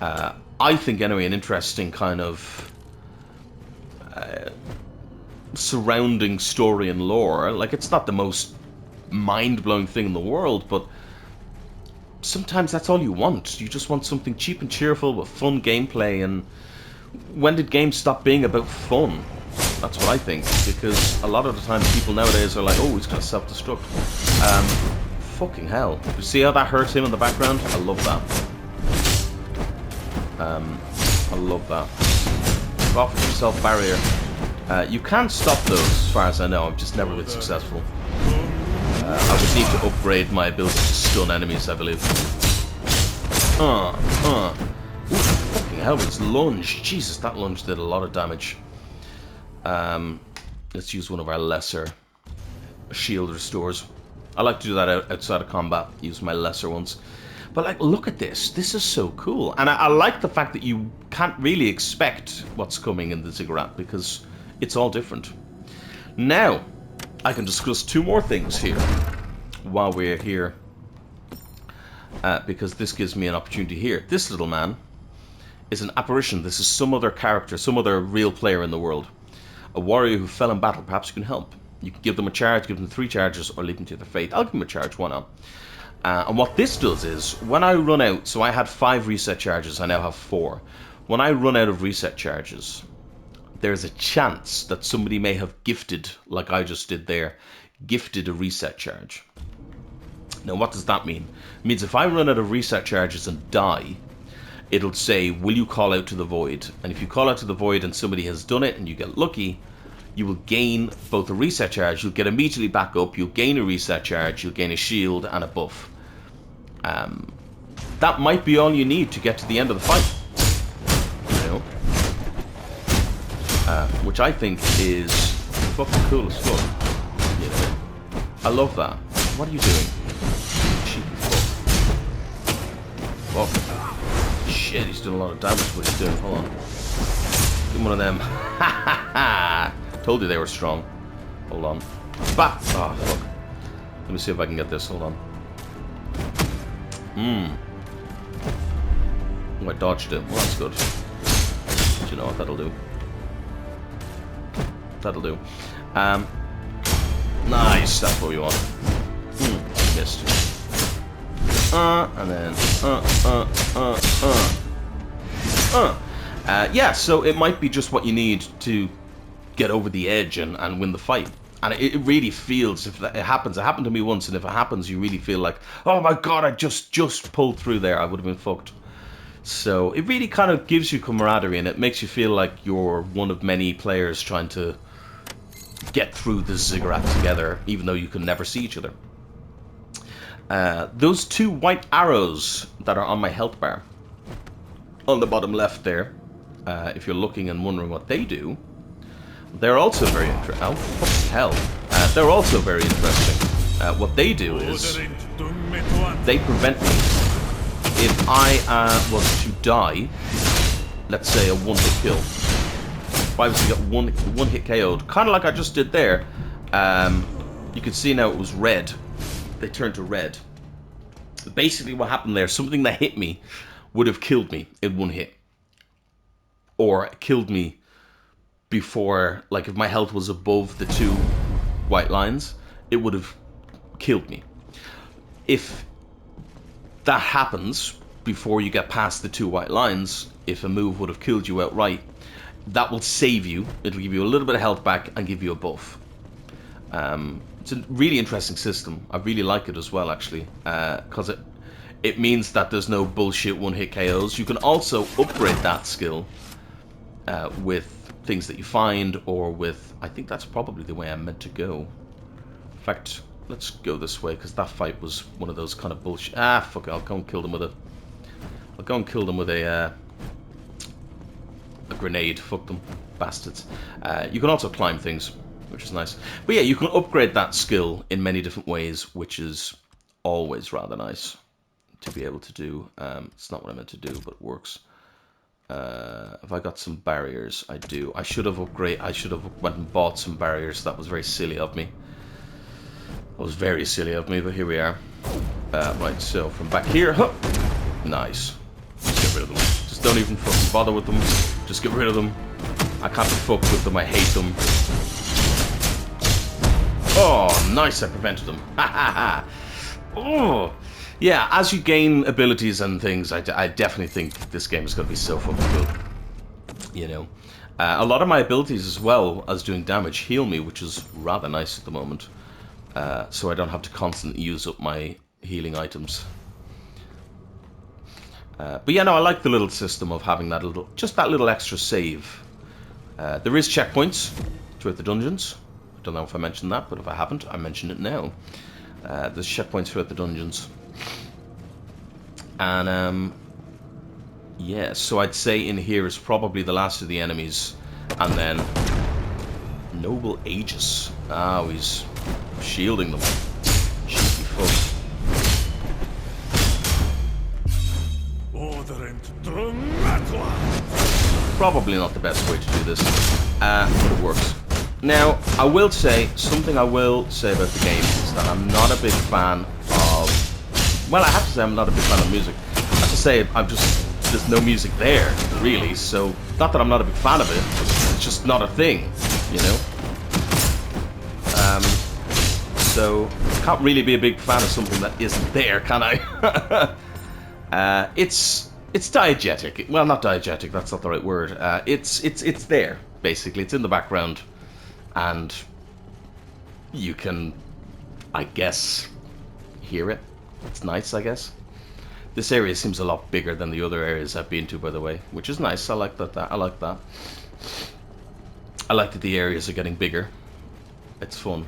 I think, anyway, an interesting kind of surrounding story and lore. Like, it's not the most mind-blowing thing in the world, but sometimes that's all you want. You just want something cheap and cheerful with fun gameplay. And when did games stop being about fun? That's what I think, because a lot of the time people nowadays are like, oh, he's gonna self-destruct. Fucking hell. You see how that hurt him in the background? I love that. I love that. Off with yourself, barrier. You can stop those, as far as I know. I've just never been successful. I would need to upgrade my ability to stun enemies, I believe. Ooh, fucking hell, with this lunge. Jesus, that lunge did a lot of damage. Let's use one of our lesser shield restores. I like to do that outside of combat, use my lesser ones. But like, look at this. This is so cool. And I like the fact that you can't really expect what's coming in the ziggurat, because it's all different. Now, I can discuss two more things here while we're here, because this gives me an opportunity here. This little man is an apparition. This is some other character, some other real player in the world. A warrior who fell in battle. Perhaps you can help. You can give them a charge, give them 3 charges, or leave them to their fate. I'll give them a charge, why not? And what this does is, when I run out, so I had 5 reset charges, I now have 4. When I run out of reset charges, there's a chance that somebody may have gifted, like I just did there, gifted a reset charge. Now what does that mean? It means if I run out of reset charges and die, it'll say, will you call out to the void? And if you call out to the void and somebody has done it and you get lucky, you will gain both a reset charge, you'll get immediately back up, you'll gain a reset charge, you'll gain a shield and a buff. That might be all you need to get to the end of the fight. You know? Which I think is fucking cool as fuck. You know? I love that. What are you doing? Cheeky fuck. Fuck. Shit, he's doing a lot of damage to what he's doing. Hold on. Give him one of them. Ha ha! Told you they were strong. Hold on. Bah! Oh, fuck. Let me see if I can get this. Hold on. Oh, I dodged it. Well, that's good. But you know what? That'll do. That'll do. Nice. That's what we want. Missed. And then. Yeah, so it might be just what you need to get over the edge and win the fight. And it really feels, if it happens, it happened to me once, and if it happens, you really feel like, oh my god, I just pulled through there, I would have been fucked. So it really kind of gives you camaraderie, and it makes you feel like you're one of many players trying to get through the ziggurat together, even though you can never see each other. Those 2 white arrows that are on my health bar, on the bottom left there, if you're looking and wondering what they do, they're also very interesting. Oh, fucking hell. They're also very interesting. What they do is they prevent me if I was to die, let's say a one-hit kill. If I was to get one hit KO'd, kind of like I just did there, you can see now it was red. They turned to red. Basically what happened there, something that hit me would have killed me in one hit. Or killed me before, like if my health was above the 2 white lines, it would have killed me. If that happens before you get past the 2 white lines, if a move would have killed you outright, that will save you. It'll give you a little bit of health back and give you a buff. It's a really interesting system. I really like it as well, actually, because it means that there's no bullshit one-hit KOs. You can also upgrade that skill with things that you find, or with... I think that's probably the way I'm meant to go. In fact, let's go this way, because that fight was one of those kind of bullshit... Ah, fuck it, I'll go and kill them with a... I'll go and kill them with a grenade. Fuck them, bastards. You can also climb things, which is nice. But yeah, you can upgrade that skill in many different ways, which is always rather nice to be able to do. It's not what I meant to do, but it works. Have I got some barriers? I do. I should have went and bought some barriers. That was very silly of me. That was very silly of me, but here we are. Right, so from back here, huh. Nice. Just get rid of them. Just don't even fucking bother with them. Just get rid of them. I can't be fucked with them. I hate them. Oh, nice, I prevented them. Ha ha ha. Oh. Yeah, as you gain abilities and things, I definitely think this game is going to be so fucking cool. You know. A lot of my abilities as well as doing damage heal me, which is rather nice at the moment. So I don't have to constantly use up my healing items. But yeah, no, I like the little system of having that little extra save. There is checkpoints throughout the dungeons. I don't know if I mentioned that, but if I haven't, I mention it now. There's checkpoints throughout the dungeons. And, yeah, so I'd say in here is probably the last of the enemies. And then Noble Aegis. Ah, he's shielding them. Cheeky fuck. Probably not the best way to do this, but it works. Now, I will say, something I will say about the game is that I'm not a big fan of... Well, I have to say I'm not a big fan of music. I have to say, there's no music there, really, so... Not that I'm not a big fan of it, it's just not a thing, you know? So, can't really be a big fan of something that isn't there, can I? It's diegetic. Well, not diegetic, that's not the right word. It's there, basically. It's in the background. And you can, I guess, hear it. It's nice, I guess. This area seems a lot bigger than the other areas I've been to, by the way, which is nice. I like that. I like that. I like that the areas are getting bigger. It's fun.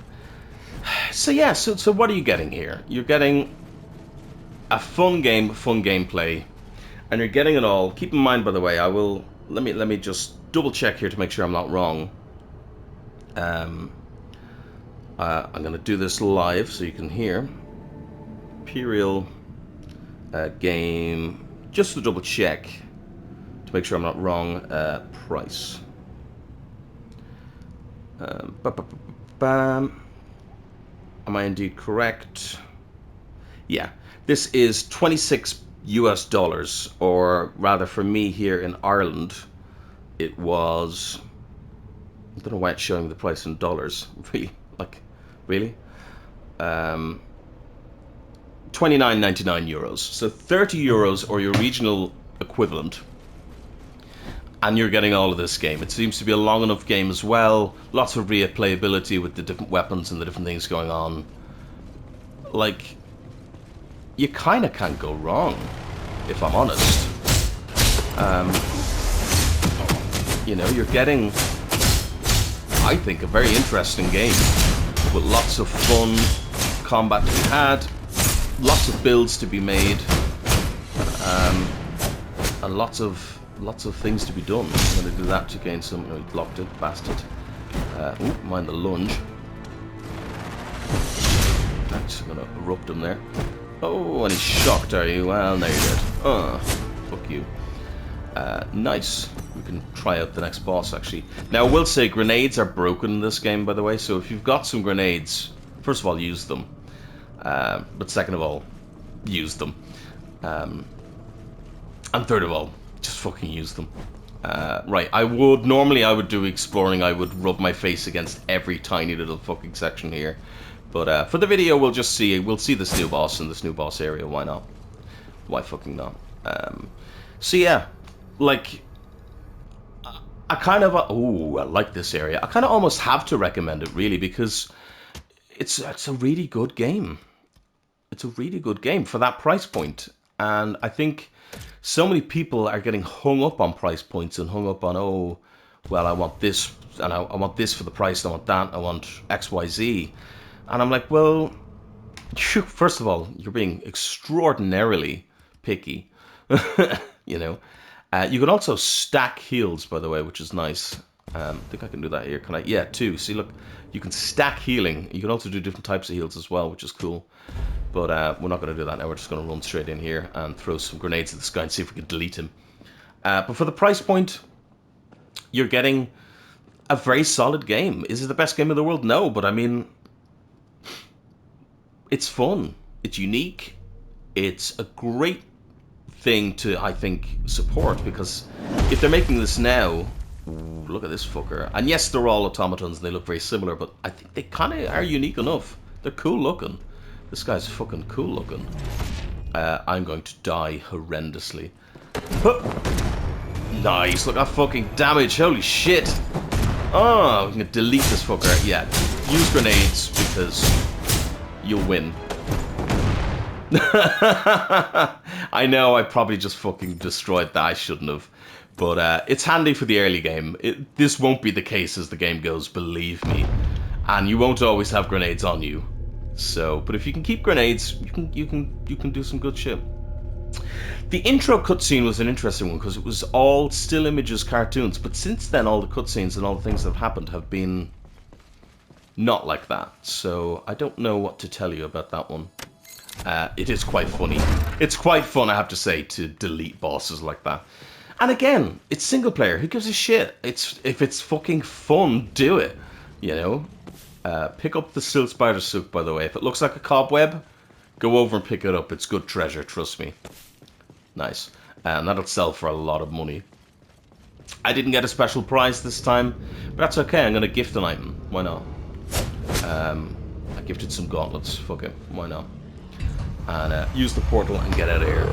So yeah, so what are you getting here? You're getting a fun game, fun gameplay, and you're getting it all. Keep in mind, by the way, I will let me just double check here to make sure I'm not wrong. I'm gonna do this live so you can hear. Empyreal game, just to double check to make sure I'm not wrong. Price. Am I indeed correct? Yeah, this is $26 US, or rather for me here in Ireland, it was... I don't know why it's showing the price in dollars. Really? Like, really? 29.99 euros. So 30 euros or your regional equivalent. And you're getting all of this game. It seems to be a long enough game as well. Lots of replayability with the different weapons and the different things going on. Like, you kind of can't go wrong, if I'm honest. You know, you're getting, I think, a very interesting game with lots of fun combat to be had, lots of builds to be made. and lots of things to be done. I'm going to do that to gain some. No, he blocked it, bastard. Ooh, mind the lunge. Right, I'm going to erupt him there. Oh, and he's shocked, are you? Well, now you're dead. Fuck you. Nice. We can try out the next boss, actually. Now, I will say grenades are broken in this game, by the way, so if you've got some grenades, first of all, use them. But second of all, use them. And third of all, just fucking use them. Right, normally I would do exploring, I would rub my face against every tiny little fucking section here. But for the video, we'll see this new boss in this new boss area, why not? Why fucking not? So yeah, like, I kind of, I like this area. I kind of almost have to recommend it, really, because it's a really good game. It's a really good game for that price point. And I think so many people are getting hung up on price points and hung up on, oh, well, I want this, and I want this for the price, I want that, I want X, Y, Z. And I'm like, well, first of all, you're being extraordinarily picky. You know, you can also stack heals, by the way, which is nice. I think I can do that here. Can I? Yeah, 2. See, look, you can stack healing. You can also do different types of heals as well, which is cool. But we're not going to do that now. We're just going to run straight in here and throw some grenades at this guy and see if we can delete him. But for the price point, you're getting a very solid game. Is it the best game in the world? No, but I mean, it's fun. It's unique. It's a great thing to, I think, support, because if they're making this now, ooh, look at this fucker. And yes, they're all automatons and they look very similar, but I think they kind of are unique enough. They're cool looking. This guy's fucking cool looking. I'm going to die horrendously. Huh. Nice, look at fucking damage, holy shit. Oh, we can delete this fucker. Yeah, use grenades because you'll win. I know, I probably just fucking destroyed that. I shouldn't have. But it's handy for the early game. This won't be the case as the game goes, believe me. And you won't always have grenades on you. So, but if you can keep grenades, you can do some good shit. The intro cutscene was an interesting one because it was all still images, cartoons. But since then, all the cutscenes and all the things that have happened have been not like that. So I don't know what to tell you about that one. It is quite funny. It's quite fun, I have to say, to delete bosses like that. And again, it's single player. Who gives a shit? If it's fucking fun, do it. You know? Pick up the Still Spider Souk, by the way. If it looks like a cobweb, go over and pick it up. It's good treasure, trust me. Nice. And that'll sell for a lot of money. I didn't get a special prize this time, but that's okay. I'm going to gift an item. Why not? I gifted some gauntlets. Fuck it. Why not? And use the portal and get out of here.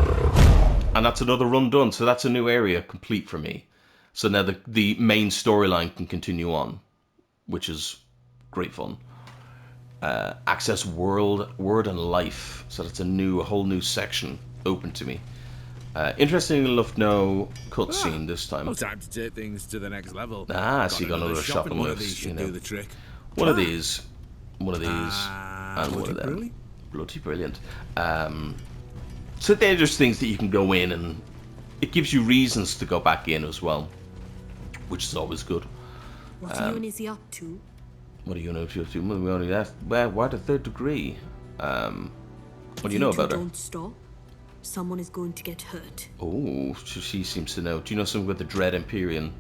And that's another run done. So that's a new area complete for me. So now the main storyline can continue on, which is great fun. Access word and life. So that's a whole new section open to me. Interesting enough, no cutscene this time. No time to take things to the next level. So you got another shopping one of list. these should do the trick. One of these, and one of them. Brilliant. Bloody brilliant. So they're just things that you can go in, and it gives you reasons to go back in as well, which is always good. What are you and Izzy up to? What are you up to? We only asked. Well, why the 3rd degree? What do you know about her? Don't stop. Someone is going to get hurt. Oh, she seems to know. Do you know something about the Dread Empyrean?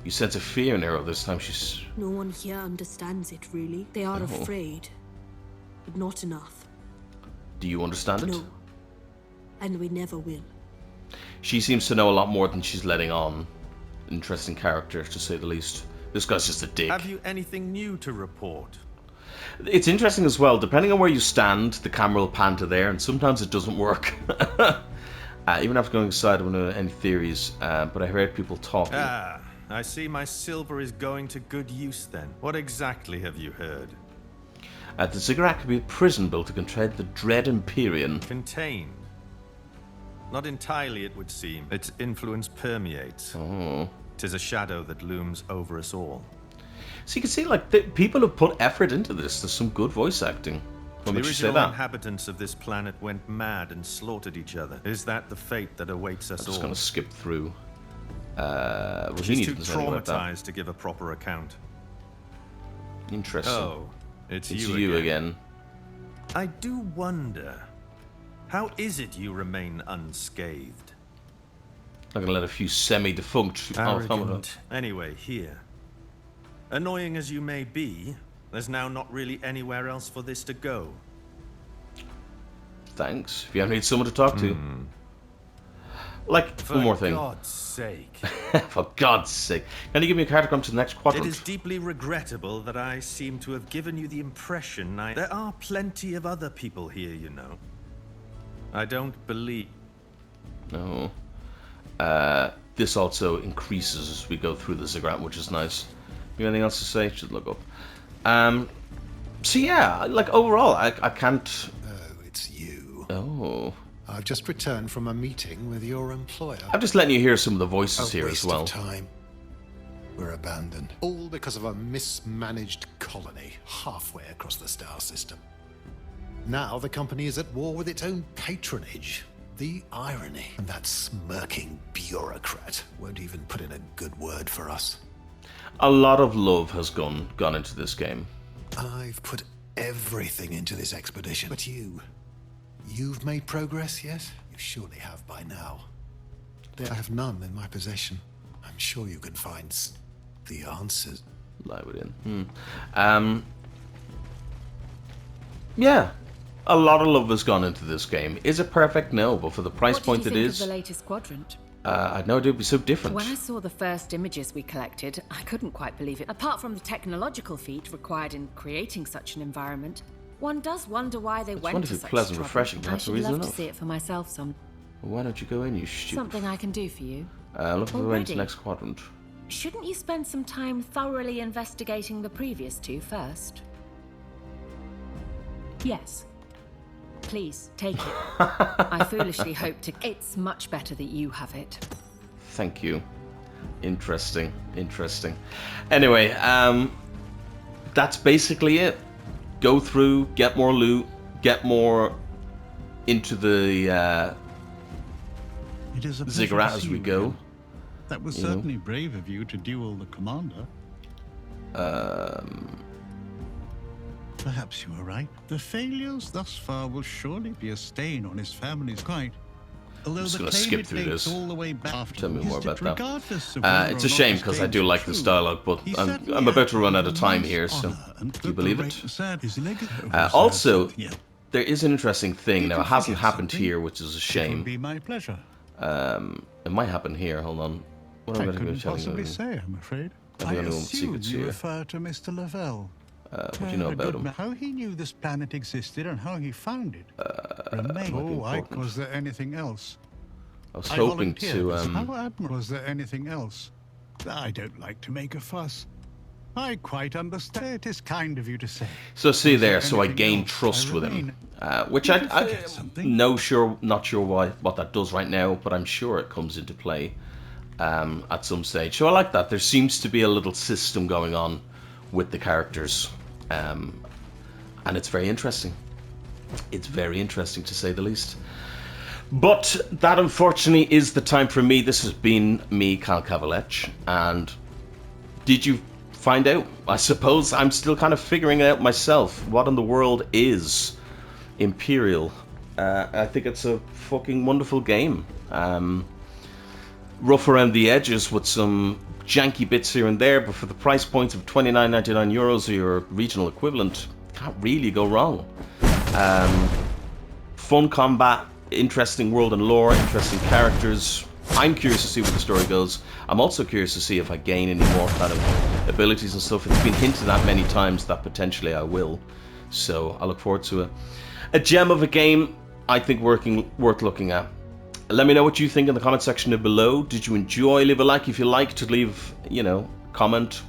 You sense a fear in her this time. She's... No one here understands it, really. They are afraid, but not enough. Do you understand it? No, and we never will. She seems to know a lot more than she's letting on. Interesting character, to say the least. This guy's just a dick. Have you anything new to report? It's interesting as well. Depending on where you stand, the camera will pan to there, and sometimes it doesn't work. Even after going inside, I don't know any theories, but I heard people talking. Ah, I see my silver is going to good use then. What exactly have you heard? The ziggurat could be a prison built to contain the Dread Empyrean. Contained. Not entirely, it would seem. Its influence permeates. Oh. 'Tis a shadow that looms over us all. So you can see, like, people have put effort into this. There's some good voice acting. What The makes you say original that? inhabitants of this planet went mad and slaughtered each other. Is that the fate that awaits us I'm just all? going to skip through. Well, he She's needs too to say anything about that. traumatized to give a proper account. Interesting. Oh, it's it's you you again. again. I do wonder, how is it you remain unscathed? I'm going to let a few semi-defunct automata. Arrogant. Anyway, here. Annoying as you may be, there's now not really anywhere else for this to go. Thanks. If you ever need someone to talk to. Like, one more thing. For God's sake. For God's sake. Can you give me a cartogram to the next quadrant? It is deeply regrettable that I seem to have given you the impression There are plenty of other people here, you know. I don't believe... No. This also increases as we go through the ziggurat, which is nice. You have anything else to say? Should look up. So yeah, like overall, I can't... Oh, it's you. Oh. I've just returned from a meeting with your employer. I'm just letting you hear some of the voices A here waste as well. of time. We're abandoned. All because of a mismanaged colony halfway across the star system. Now the company is at war with its own patronage. The irony. And that smirking bureaucrat won't even put in a good word for us. A lot of love has gone into this game. I've put everything into this expedition. But you've made progress yet? You surely have by now. I have none in my possession. I'm sure you can find the answers. Lie within. Yeah. A lot of love has gone into this game. Is it perfect? No, but for the price point it is. What did you think of the latest quadrant? I had no idea it would be so different. When I saw the first images we collected, I couldn't quite believe it. Apart from the technological feat required in creating such an environment, one does wonder why they went to such pleasant, trouble. refreshing, I that's the should reason love to enough. see it for myself some. Well, why don't you go in, you stupid... Something I can do for you. Look for the way into Already? the next quadrant. Shouldn't you spend some time thoroughly investigating the previous two first? Yes. Please, take it. I foolishly hope to... It's much better that you have it. Thank you. Interesting. Anyway, that's basically it. Go through, get more loot, get more into the It is a pleasure ziggurat to as see we you go. again. That was certainly brave of you to duel the commander. Perhaps you are right. The failures thus far will surely be a stain on his family's pride. Although just the gonna claim skip it through dates this. all the way back after Tell me more about that. regardless of whether It's or a not shame his because I claims do are like this true. dialogue, but He I'm certainly about to run out had of time immense here, so honor and do you that the believe right it? sad his legacy. Also, Yeah. there is an interesting thing. Did Now, you it hasn't forget happened something? here, which is a It will shame. be my pleasure. It might happen here. Hold on. What am I I going to couldn't be telling possibly you? say, I'm afraid. Have I you any assume secrets you here? refer to Mr. Lavelle. What do you know A about good him? man. How he knew this planet existed and how he found it. Remain. Oh, important. was there anything else? I was I hoping volunteered to. as- How admirable. Was there anything else? I don't like to make a fuss. I quite understand. It is kind of you to say. So see Was there there, so I anything gain else? trust I with him, remain. which Did you I forget something? not sure what that does right now, but I'm sure it comes into play at some stage. So I like that. There seems to be a little system going on with the characters, and it's very interesting. It's very interesting to say the least. But that unfortunately is the time for me. This has been me, Kal Kavalech, and did you find out? I suppose I'm still kind of figuring it out myself. What in the world is Empyreal? I think it's a fucking wonderful game. Rough around the edges with some janky bits here and there, but for the price point of €29.99 or your regional equivalent, can't really go wrong. Fun combat, interesting world and lore, interesting characters. I'm curious to see where the story goes. I'm also curious to see if I gain any more kind of abilities and stuff. It's been hinted at many times that potentially I will. So I look forward to it. A gem of a game, I think worth looking at. Let me know what you think in the comment section below. Did you enjoy? Leave a like if you like to leave, comment.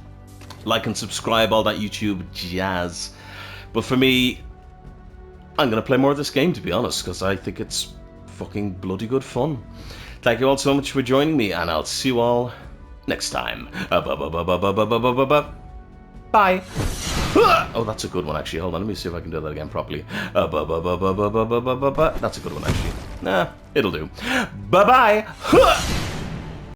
Like and subscribe, all that YouTube jazz. But for me, I'm going to play more of this game, to be honest, because I think it's fucking bloody good fun. Thank you all so much for joining me, and I'll see you all next time. Bye. Oh, that's a good one, actually. Hold on, let me see if I can do that again properly. That's a good one, actually. Nah, it'll do. Bye-bye.